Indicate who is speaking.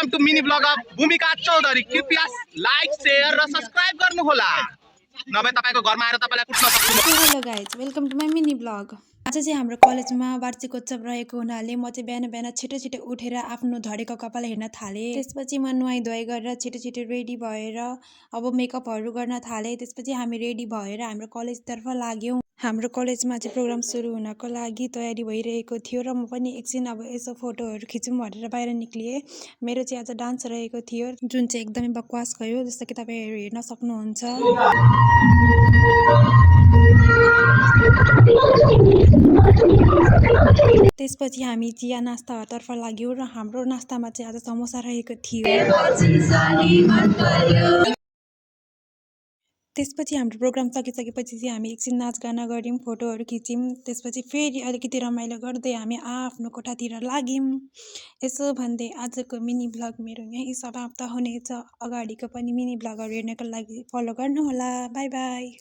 Speaker 1: Welcome to mini blog of Bhumika Chaudhary. कृपया like share र subscribe गर्नुहोला, नभए तपाईको घरमा आएर तपाईलाई कुट्न सक्छु।
Speaker 2: Hello guys, welcome to my mini blog. आज चाहिँ हाम्रो कलेजमा वार्षिकोत्सव रहेको हुनाले म चाहिँ बिहान बिहान छिटो छिटो उठेर आफ्नो झरेको कपाल हेर्न थालेँ। त्यसपछि म नुहाइ धुवाइ गरेर छिटो छिटो रेडी भएर अब मेकअपहरू गर्न थालेँ। त्यसपछि हामी रेडी भएर हाम्रो कलेजतर्फ लाग्यौँ। हाम्रो कलेजमा चाहिँ प्रोग्राम सुरु हुनको लागि तयारी भइरहेको थियो र म पनि एकछिन अब यसो फोटोहरू खिचौँ भनेर बाहिर निक्लिएँ। मेरो चाहिँ आज डान्स रहेको थियो, जुन चाहिँ एकदमै बकवास गयो, जस्तो कि तपाईँहरू हेर्न सक्नुहुन्छ। त्यसपछि हामी चिया नास्तातर्फ लाग्यौँ र हाम्रो नास्तामा चाहिँ आज समोसा रहेको थियो। त्यसपछि हाम्रो प्रोग्राम सकिसकेपछि चाहिँ हामी एकछिन नाचगाना गऱ्यौँ, फोटोहरू खिच्यौँ। त्यसपछि फेरि अलिकति रमाइलो गर्दै हामी आफ्नो कोठातिर लाग्यौँ। यसो भन्दै आजको मिनी ब्लग मेरो यहीँ समाप्त हुनेछ। अगाडिको पनि मिनी ब्लगहरू हेर्नको लागि फलो गर्नुहोला। By by.